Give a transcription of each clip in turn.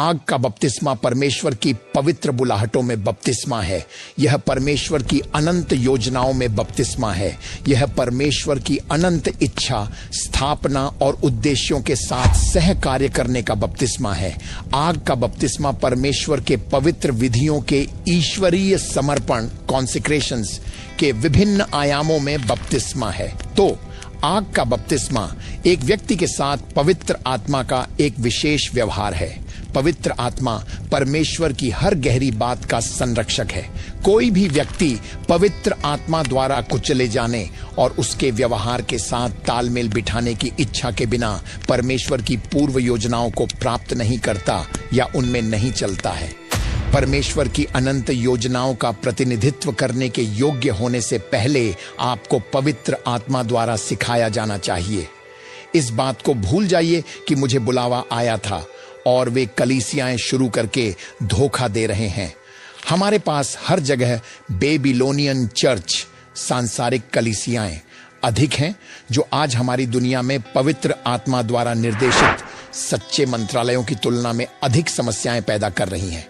आग का बपतिस्मा परमेश्वर की पवित्र बुलाहटों में बपतिस्मा है। यह परमेश्वर की अनंत योजनाओं में बपतिस्मा है। यह परमेश्वर की अनंत इच्छा, स्थापना और उद्देश्यों के साथ सह कार्य करने का बपतिस्मा है। आग का बपतिस्मा परमेश्वर के पवित्र विधियों के ईश्वरीय समर्पण, कॉन्सेक्रेशंस के विभिन्न आयामों में बपतिस्मा है। तो आग का बपतिस्मा एक व्यक्ति के साथ पवित्र आत्मा का एक विशेष व्यवहार है। पवित्र आत्मा परमेश्वर की हर गहरी बात का संरक्षक है। कोई भी व्यक्ति पवित्र आत्मा द्वारा कुचले जाने और उसके व्यवहार के साथ तालमेल बिठाने की इच्छा के बिना परमेश्वर की पूर्व योजनाओं को प्राप्त नहीं करता या उनमें नहीं चलता है। परमेश्वर की अनंत योजनाओं का प्रतिनिधित्व करने के योग्य होने से पहले आपको पवित्र आत्मा द्वारा सिखाया जाना चाहिए। इस बात को भूल जाइए कि मुझे बुलावा आया था और वे कलीसियाएं शुरू करके धोखा दे रहे हैं। हमारे पास हर जगह बेबीलोनियन चर्च, सांसारिक कलीसियाएं अधिक हैं जो आज हमारी दुनिया में पवित्र आत्मा द्वारा निर्देशित सच्चे मंत्रालयों की तुलना में अधिक समस्याएं पैदा कर रही हैं।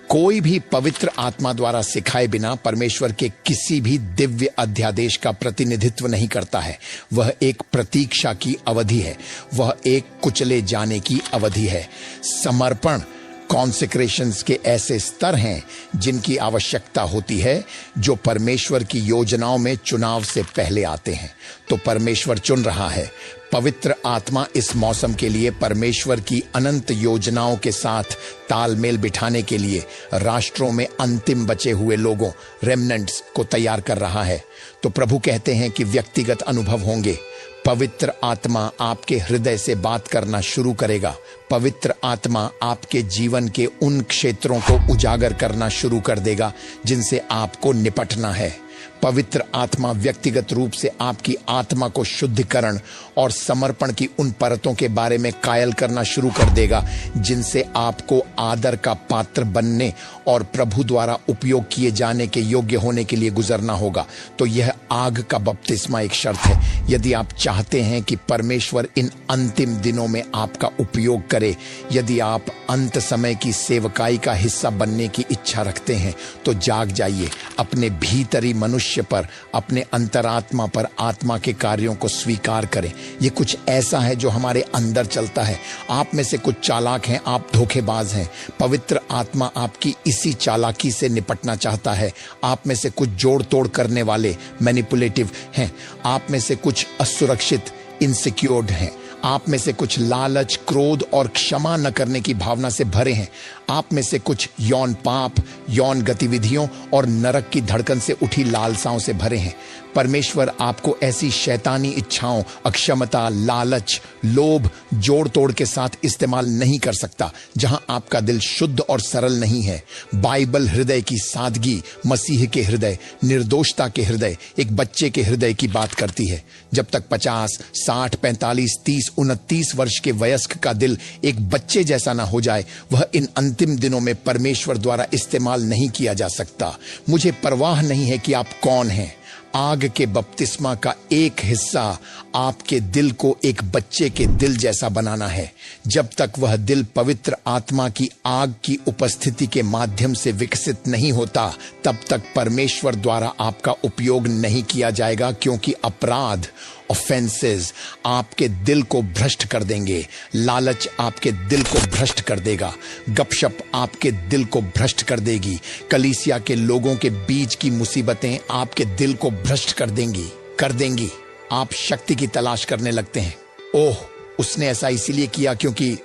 कोई भी पवित्र आत्मा द्वारा सिखाए बिना परमेश्वर के किसी भी दिव्य अध्यादेश का प्रतिनिधित्व नहीं करता है। वह एक प्रतीक्षा की अवधि है। वह एक कुचले जाने की अवधि है। समर्पण, कॉन्सेक्रेशंस के ऐसे स्तर हैं जिनकी आवश्यकता होती है जो परमेश्वर की योजनाओं में चुनाव से पहले आते हैं। तो परमेश्वर चुन रहा है। पवित्र आत्मा इस मौसम के लिए परमेश्वर की अनंत योजनाओं के साथ तालमेल बिठाने के लिए राष्ट्रों में अंतिम बचे हुए लोगों, रेमनेंट्स को तैयार कर रहा है। तो प्रभु कहते हैं कि व्यक्तिगत अनुभव होंगे। पवित्र आत्मा आपके हृदय से बात करना शुरू करेगा। पवित्र आत्मा आपके जीवन के उन क्षेत्रों को उजागर करना शुरू कर देगा जिनसे आपको निपटना है। पवित्र आत्मा व्यक्तिगत रूप से आपकी आत्मा को शुद्धिकरण और समर्पण की उन परतों के बारे में कायल करना शुरू कर देगा जिनसे आपको आदर का पात्र बनने और प्रभु द्वारा उपयोग किए जाने के योग्य होने के लिए गुजरना होगा। तो यह आग का बपतिस्मा एक शर्त है। यदि आप चाहते हैं कि परमेश्वर इन अंतिम दिनों में आपका उपयोग करे, यदि आप अंत समय की सेवकाई का हिस्सा बनने की इच्छा रखते हैं, तो जाग जाइए। अपने भीतरी मनुष्य पर, अपने अंतरात्मा पर आत्मा के कार्यों को स्वीकार करें। ये कुछ ऐसा है जो हमारे अंदर चलता है। आप में से कुछ चालाक हैं, आप धोखेबाज हैं। पवित्र आत्मा आपकी इसी चालाकी से निपटना चाहता है। आप में से कुछ जोड़ तोड़ करने वाले, मैनिपुलेटिव हैं। आप में से कुछ असुरक्षित, इनसिक्योर्ड हैं। आप में से कुछ लालच, क्रोध और क्षमा न करने की भावना से भरे हैं। आप में से कुछ यौन पाप, यौन गतिविधियों और नरक की धड़कन से उठी लालसाओं से भरे हैं। परमेश्वर आपको ऐसी शैतानी इच्छाओं, अक्षमता, लालच, लोभ, जोड़ तोड़ के साथ इस्तेमाल नहीं कर सकता जहां आपका दिल शुद्ध और सरल नहीं है। बाइबल हृदय की सादगी, मसीह के हृदय, निर्दोषता के हृदय, एक बच्चे के हृदय की बात करती है। जब तक 50, 60, 45, 30, 29 वर्ष के वयस्क का दिल एक बच्चे जैसा ना हो जाए, वह इन अंतिम दिनों में परमेश्वर द्वारा इस्तेमाल नहीं किया जा सकता। मुझे परवाह नहीं है कि आप कौन हैं। आग के बपतिस्मा का एक हिस्सा आपके दिल को एक बच्चे के दिल जैसा बनाना है। जब तक वह दिल पवित्र आत्मा की आग की उपस्थिति के माध्यम से विकसित नहीं होता, तब तक परमेश्वर द्वारा आपका उपयोग नहीं किया जाएगा, क्योंकि अपराध, ऑफेंसेस आपके दिल को भ्रष्ट कर देंगे। लालच आपके दिल को भ्रष्ट कर देगा। गपशप आपके दिल को भ्रष्ट कर देगी। कलीसिया के लोगों के बीच की मुसीबतें आपके दिल को भ्रष्ट कर देंगी। आप शक्ति की तलाश करने लगते हैं। ओह, उसने ऐसा इसीलिए किया क्योंकि,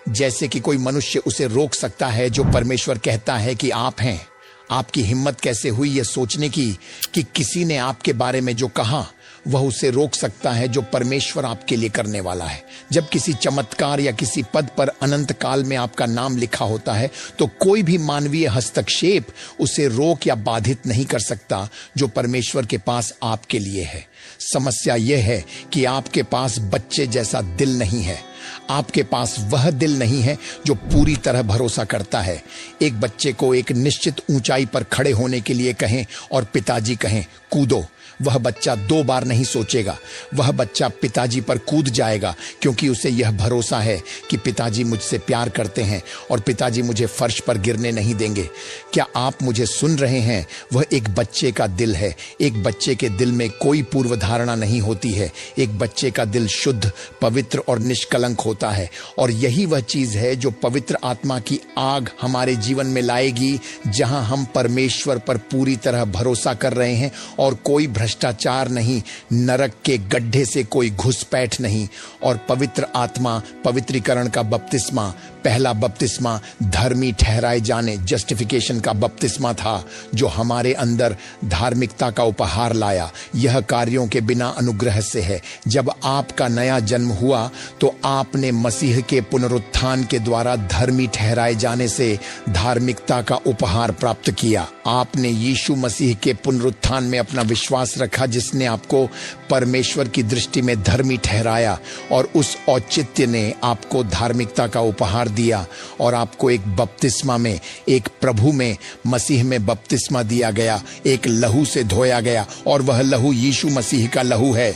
जैसे कि कोई मनुष्य उसे रोक सकता है जो परमेश्वर कहता है कि आप हैं। आपकी हिम्मत कैसे हुई यह सोचने की कि किसी ने आपके बारे में जो कहा वह उसे रोक सकता है जो परमेश्वर आपके लिए करने वाला है। जब किसी चमत्कार या किसी पद पर अनंत काल में आपका नाम लिखा होता है, तो कोई भी मानवीय हस्तक्षेप उसे रोक या बाधित नहीं कर सकता जो परमेश्वर के पास आपके लिए है। समस्या यह है कि आपके पास बच्चे जैसा दिल नहीं है। आपके पास वह दिल नहीं है जो पूरी तरह भरोसा करता है। एक बच्चे को एक निश्चित ऊंचाई पर खड़े होने के लिए कहें और पिताजी कहें कूदो, वह बच्चा 2 बार नहीं सोचेगा। वह बच्चा पिताजी पर कूद जाएगा क्योंकि उसे यह भरोसा है कि पिताजी मुझसे प्यार करते हैं और पिताजी मुझे फर्श पर गिरने नहीं देंगे। क्या आप मुझे सुन रहे हैं? वह एक बच्चे का दिल है। एक बच्चे के दिल में कोई पूर्व धारणा नहीं होती है। एक बच्चे का दिल शुद्ध, पवित्र और निष्कलंक होता है। और यही वह चीज है जो पवित्र आत्मा की आग हमारे जीवन में लाएगी, जहां हम परमेश्वर पर पूरी तरह भरोसा कर रहे हैं और कोई भ्रष्टाचार नहीं, नरक के गड्ढे से कोई घुसपैठ नहीं। और पवित्र आत्मा, पवित्रीकरण का बपतिस्मा, पहला बपतिस्मा धर्मी ठहराए जाने, जस्टिफिकेशन का बपतिस्मा था, जो हमारे अंदर धार्मिकता का उपहार लाया। यह कार्यों के बिना अनुग्रह से है। जब आपका नया जन्म हुआ तो आपने मसीह के पुनरुत्थान के द्वारा धर्मी ठहराए जाने से धार्मिकता का उपहार प्राप्त किया। आपने यीशु मसीह के पुनरुत्थान में अपना विश्वास रखा, जिसने आपको परमेश्वर की दृष्टि में धर्मी ठहराया, और उस औचित्य ने आपको धार्मिकता का उपहार दिया। और आपको एक बपतिस्मा में, एक प्रभु में, मसीह में बपतिस्मा दिया गया, एक लहू से धोया गया, और वह लहू यीशु मसीह का लहू है।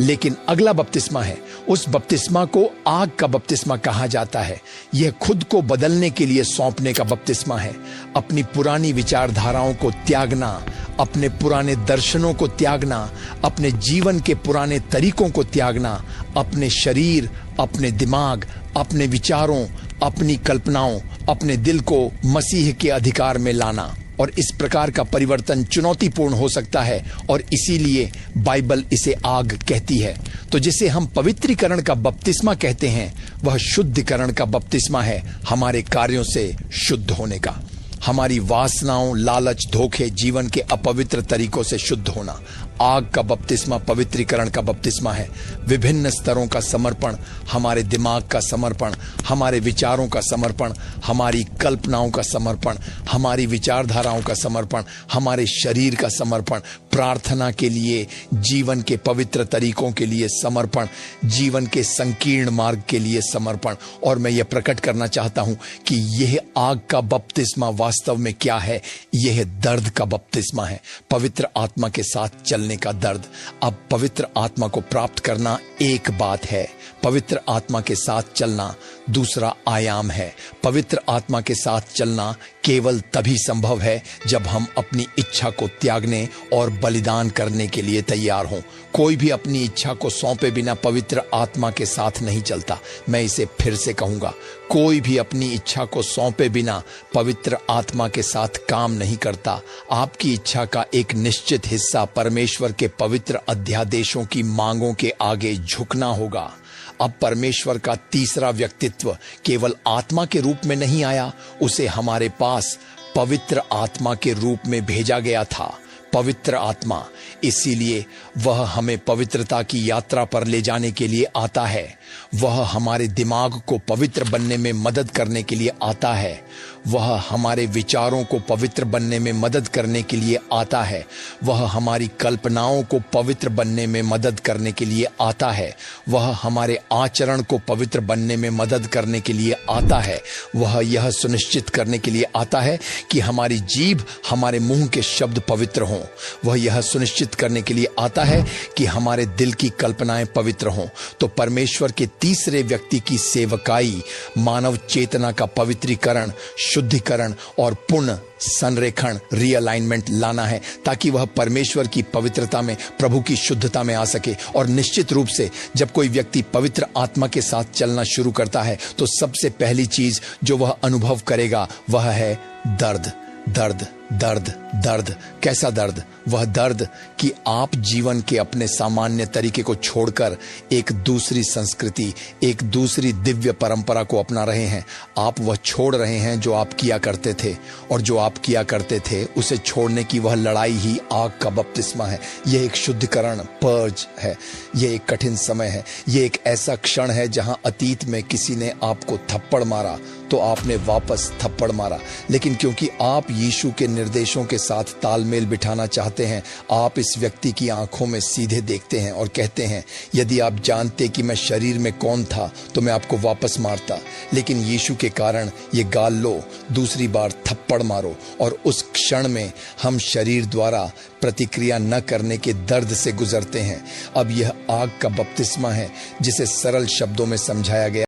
लेकिन अगला बपतिस्मा है, उस बपतिस्मा को आग का बपतिस्मा कहा जाता है। यह खुद को बदलने के लिए सौंपने का बपतिस्मा है। अपनी पुरानी विचारधाराओं को त्यागना, अपने पुराने दर्शनों को त्यागना, अपने जीवन के पुराने तरीकों को त्यागना, अपने शरीर, अपने दिमाग, अपने विचारों, अपनी कल्पनाओं, अपने दिल को मसीह के अधिकार में लाना। और इस प्रकार का परिवर्तन चुनौतीपूर्ण हो सकता है, और इसीलिए बाइबल इसे आग कहती है। तो जिसे हम पवित्रीकरण का बपतिस्मा कहते हैं, वह शुद्धिकरण का बपतिस्मा है, हमारे कार्यों से शुद्ध होने का, हमारी वासनाओं, लालच, धोखे, जीवन के अपवित्र तरीकों से शुद्ध होना। आग का बपतिस्मा पवित्रीकरण का बपतिस्मा है। विभिन्न स्तरों का समर्पण, हमारे दिमाग का समर्पण, हमारे विचारों का समर्पण, हमारी कल्पनाओं का समर्पण, हमारी विचारधाराओं का समर्पण, हमारे शरीर का समर्पण, प्रार्थना के लिए, जीवन के पवित्र तरीकों के लिए समर्पण, जीवन के संकीर्ण मार्ग के लिए समर्पण। और मैं यह प्रकट करना चाहता हूं कि यह आग का बपतिस्मा वास्तव में क्या है। यह दर्द का बपतिस्मा है, पवित्र आत्मा के साथ चलने का दर्द। अब पवित्र आत्मा को प्राप्त करना एक बात है, पवित्र आत्मा के साथ चलना दूसरा आयाम है। पवित्र आत्मा के साथ चलना केवल तभी संभव है जब हम अपनी इच्छा को त्यागने और बलिदान करने के लिए तैयार हों। कोई भी अपनी इच्छा को सौंपे बिना पवित्र आत्मा के साथ नहीं चलता। मैं इसे फिर से कहूंगा, कोई भी अपनी इच्छा को सौंपे बिना पवित्र आत्मा के साथ काम नहीं करता। आपकी इच्छा का एक निश्चित हिस्सा परमेश्वर के पवित्र अध्यादेशों की मांगों के आगे झुकना होगा। अब परमेश्वर का तीसरा व्यक्तित्व केवल आत्मा के रूप में नहीं आया, उसे हमारे पास पवित्र आत्मा के रूप में भेजा गया था। पवित्र आत्मा, इसीलिए वह हमें पवित्रता की यात्रा पर ले जाने के लिए आता है। वह हमारे दिमाग को पवित्र बनने में मदद करने के लिए आता है। वह हमारे विचारों को पवित्र बनने में मदद करने के लिए आता है। वह हमारी कल्पनाओं को पवित्र बनने में मदद करने के लिए आता है। वह हमारे आचरण को पवित्र बनने में मदद करने के लिए आता है। वह यह सुनिश्चित करने के लिए आता है कि हमारी जीभ, हमारे मुंह के शब्द पवित्र हों। वह यह सुनिश्चित करने के लिए आता है कि हमारे दिल की कल्पनाएं पवित्र हों। तो परमेश्वर के तीसरे व्यक्ति की सेवकाई मानव चेतना का पवित्रीकरण, शुद्धिकरण और पुनः संरेखण, रीअलाइनमेंट लाना है, ताकि वह परमेश्वर की पवित्रता में, प्रभु की शुद्धता में आ सके। और निश्चित रूप से जब कोई व्यक्ति पवित्र आत्मा के साथ चलना शुरू करता है तो सबसे पहली चीज जो वह अनुभव करेगा वह है दर्द। दर्द, दर्द, दर्द। कैसा दर्द? वह दर्द कि आप जीवन के अपने सामान्य तरीके को छोड़कर एक दूसरी संस्कृति, एक दूसरी दिव्य परंपरा को अपना रहे हैं। आप वह छोड़ रहे हैं जो आप किया करते थे, और जो आप किया करते थे उसे छोड़ने की वह लड़ाई ही आग का बपतिस्मा है। यह एक शुद्धिकरण, पर्ज है। यह एक कठिन समय है। यह एक ऐसा क्षण है जहां अतीत में किसी ने आपको थप्पड़ मारा तो आपने वापस थप्पड़ मारा, लेकिन क्योंकि आप यीशु के निर्देशों के साथ तालमेल बिठाना चाहते हैं, आप इस व्यक्ति की आंखों में सीधे देखते हैं और कहते हैं, यदि आप जानते कि मैं शरीर में कौन था तो मैं आपको वापस मारता, लेकिन यीशु के कारण ये गाल लो, दूसरी बार थप्पड़ मारो। और उस क्षण में हम शरीर द्वारा प्रतिक्रिया न करने के दर्द से गुजरते हैं। अब यह आग का बपतिस्मा है जिसे सरल शब्दों में समझाया गया।